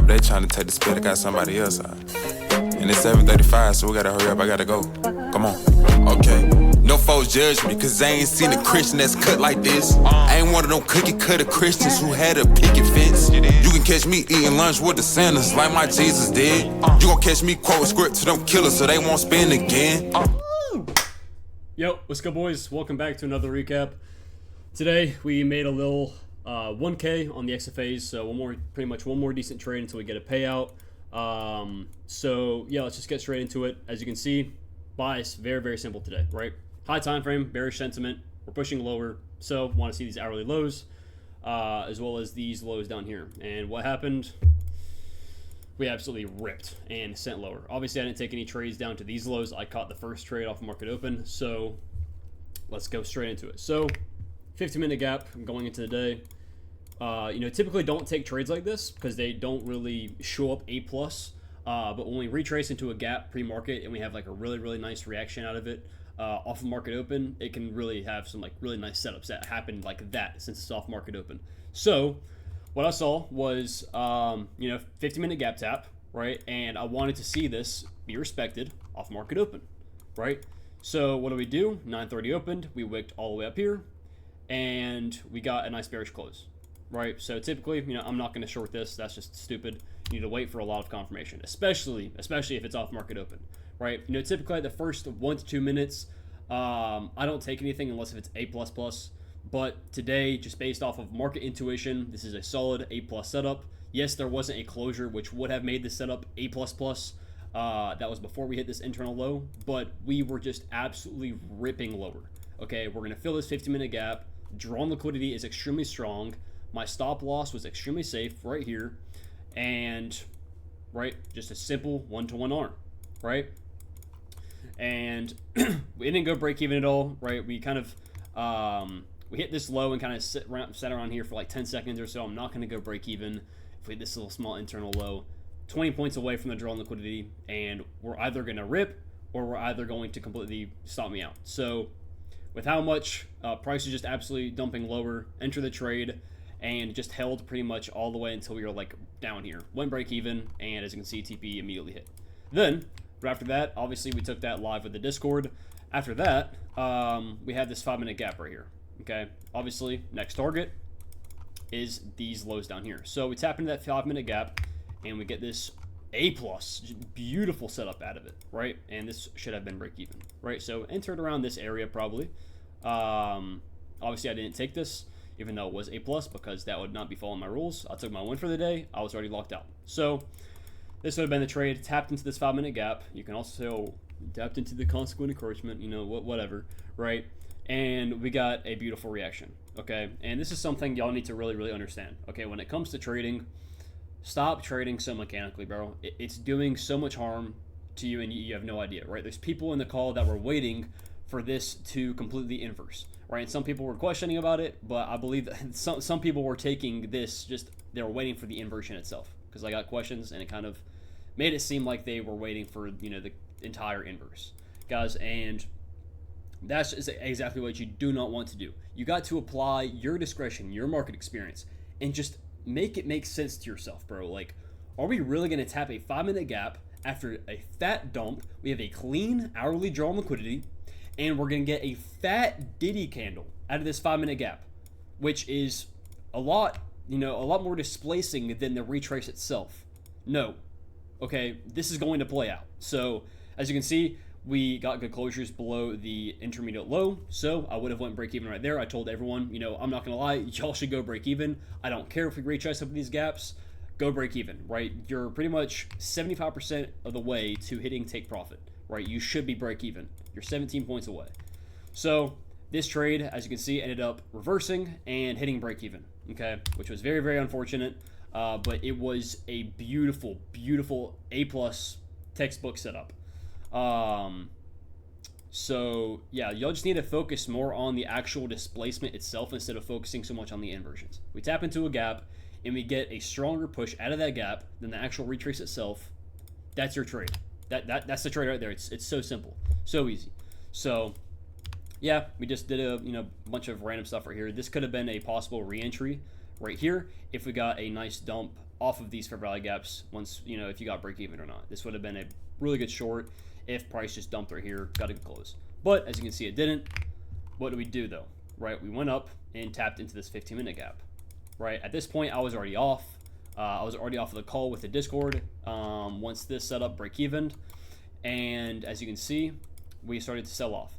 out, but they trying to take the spit. I got somebody else out. And it's 7:35, so we gotta hurry up. I gotta go. Come on. Okay. No folks judge me, cause I ain't seen a Christian that's cut like this. I ain't one of them cookie cutter Christians who had a picket fence. You can catch me eating lunch with the sinners like my Jesus did. You gon' catch me quote script to them killers so they won't spin again. Yo, what's good, boys? Welcome back to another recap. Today we made a little 1K on the XFAs, so pretty much one more decent trade until we get a payout. So yeah, let's just get straight into it. As you can see, bias very, very simple today, right? High time frame, bearish sentiment. We're pushing lower, so want to see these hourly lows, as well as these lows down here. And what happened? We absolutely ripped and sent lower. Obviously, I didn't take any trades down to these lows. I caught the first trade off market open, so let's go straight into it. So 15-minute gap going into the day. Typically don't take trades like this because they don't really show up A+. But when we retrace into a gap pre-market and we have like a really, really nice reaction out of it off of market open, it can really have some like really nice setups that happen like that since it's off market open. So what I saw was 50-minute gap tap, right? And I wanted to see this be respected off market open, right? So what do? 9:30 opened, we wicked all the way up here, and we got a nice bearish close, right? So typically, I'm not going to short this. That's just stupid. You need to wait for a lot of confirmation, especially if it's off market open, right? Typically the first 1 to 2 minutes, I don't take anything unless if it's A++. But today, just based off of market intuition, this is a solid A+ setup. Yes, there wasn't a closure, which would have made this setup A++. That was before we hit this internal low, but we were just absolutely ripping lower. Okay, we're going to fill this 50-minute gap. Drawn liquidity is extremely strong. My stop loss was extremely safe right here. And, right, just a simple 1-to-1 arm, right? And we didn't go break even at all, right? We kind of, we hit this low and kind of sat around here for like 10 seconds or so. I'm not going to go break even if we hit this little small internal low. 20 points away from the drawn liquidity, and we're either going to rip or we're either going to completely stop me out. So with how much price is just absolutely dumping lower, enter the trade, and just held pretty much all the way until we were like down here. Went break even, and as you can see, TP immediately hit. Then, right after that, obviously we took that live with the Discord. After that, we have this 5-minute gap right here. Okay, obviously, next target is these lows down here. So we tap into that 5-minute gap, and we get this A+, beautiful setup out of it, right? And this should have been break even, right? So entered around this area probably. Obviously, I didn't take this, even though it was A+, because that would not be following my rules. I took my win for the day. I was already locked out. So this would have been the trade. Tapped into this 5-minute gap. You can also tapped into the consequent encouragement, whatever, right? And we got a beautiful reaction, okay? And this is something y'all need to really, really understand, okay? When it comes to trading, stop trading so mechanically, bro. It's doing so much harm to you, and you have no idea, right? There's people in the call that were waiting for this to completely inverse, right? And some people were questioning about it, but I believe that some people were taking this they were waiting for the inversion itself, because I got questions and it kind of made it seem like they were waiting for the entire inverse, guys. And that's exactly what you do not want to do. You got to apply your discretion, your market experience, and just make it make sense to yourself, bro. Like, are we really going to tap a 5-minute gap after a fat dump? We have a clean hourly drawn liquidity, and we're going to get a fat Diddy candle out of this 5-minute gap, which is a lot more displacing than the retrace itself. No. Okay, this is going to play out. So, as you can see, we got good closures below the intermediate low, so I would have went break even right there. I told everyone, I'm not going to lie, y'all should go break even. I don't care if we retrace up these gaps, go break even, right? You're pretty much 75% of the way to hitting take profit, right? You should be break even. You're 17 points away. So this trade, as you can see, ended up reversing and hitting break even, okay? Which was very, very unfortunate, but it was a beautiful, beautiful A+ textbook setup. So yeah, y'all just need to focus more on the actual displacement itself instead of focusing so much on the inversions. We tap into a gap and we get a stronger push out of that gap than the actual retrace itself. That's your trade. That's the trade right there. It's so simple, so easy. So yeah, we just did a bunch of random stuff right here. This could have been a possible re-entry right here if we got a nice dump off of these fair value gaps once, you know, if you got break even or not. This would have been a really good short if price just dumped right here, got a good close. But as you can see, it didn't. What do we do though? Right, we went up and tapped into this 15-minute gap. Right, at this point, I was already off. I was already off of the call with the Discord once this setup break evened. And as you can see, we started to sell off.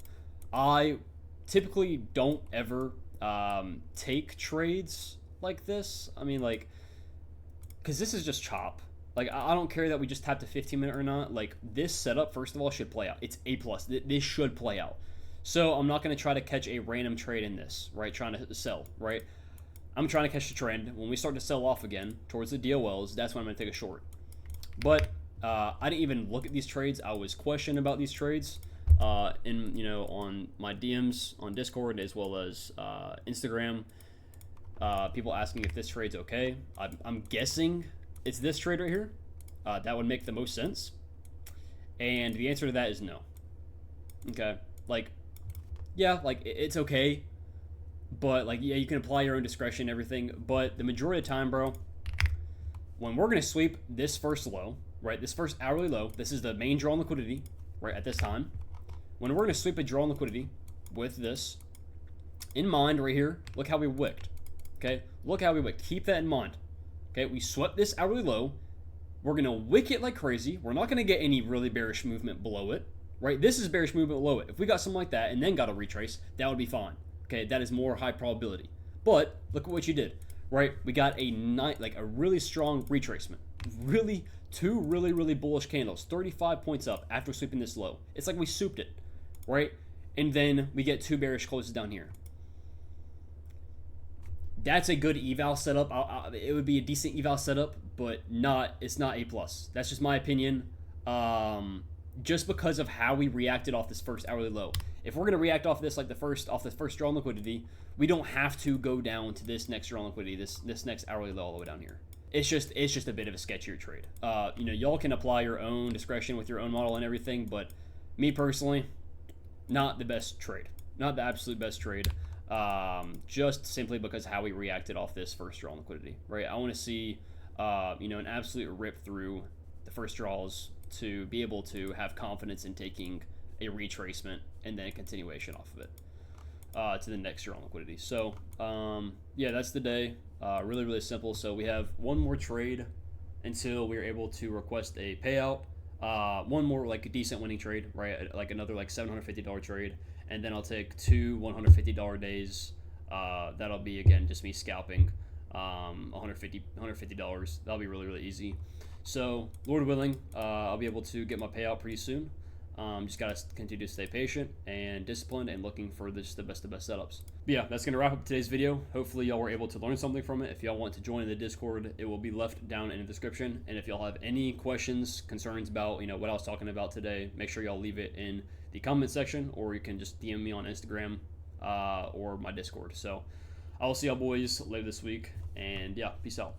I typically don't ever take trades like this. I mean, like, because this is just chop. Like, I don't care that we just tapped a 15-minute or not. Like, this setup, first of all, should play out. It's A+. This should play out. So I'm not going to try to catch a random trade in this, right? Trying to sell, right? I'm trying to catch the trend. When we start to sell off again towards the DOLs, that's when I'm going to take a short. But I didn't even look at these trades. I was questioning about these trades on my DMs on Discord as well as Instagram. People asking if this trade's okay. I'm guessing it's this trade right here. That would make the most sense. And the answer to that is no. Okay. Like, yeah, like it's okay. But, like, yeah, you can apply your own discretion and everything. But the majority of the time, bro, when we're going to sweep this first low, right, this first hourly low, this is the main draw on liquidity, right, at this time. When we're going to sweep a draw on liquidity with this in mind right here, look how we wicked. Okay, look how we wicked. Keep that in mind. Okay, we swept this hourly low. We're going to wick it like crazy. We're not going to get any really bearish movement below it, right? This is bearish movement below it. If we got something like that and then got a retrace, that would be fine. Okay, that is more high probability. But look at what you did, right? We got a really strong retracement. Two really bullish candles, 35 points up after sweeping this low. It's like we souped it, right? And then we get two bearish closes down here. That's a good eval setup. It would be a decent eval setup, but it's not A+. That's just my opinion. Just because of how we reacted off this first hourly low. If we're gonna react off this like the first draw on liquidity, we don't have to go down to this next draw on liquidity, this next hourly low all the way down here. It's just a bit of a sketchier trade. Y'all can apply your own discretion with your own model and everything, but me personally, not the best trade, not the absolute best trade. Just simply because how we reacted off this first draw on liquidity, right? I want to see, an absolute rip through the first draws to be able to have confidence in taking a retracement and then a continuation off of it to the next draw on liquidity. So, yeah, that's the day. Really simple. So we have one more trade until we're able to request a payout. One more like a decent winning trade, right? Like another like $750 trade. And then I'll take two $150 days. That'll be, again, just me scalping $150. That'll be really easy. So, Lord willing, I'll be able to get my payout pretty soon. Just got to continue to stay patient and disciplined and looking for the best setups. But yeah, that's going to wrap up today's video. Hopefully y'all were able to learn something from it. If y'all want to join the Discord, it will be left down in the description. And if y'all have any questions, concerns about, what I was talking about today, make sure y'all leave it in the comment section, or you can just DM me on Instagram or my Discord. So I will see y'all boys later this week, and yeah, peace out.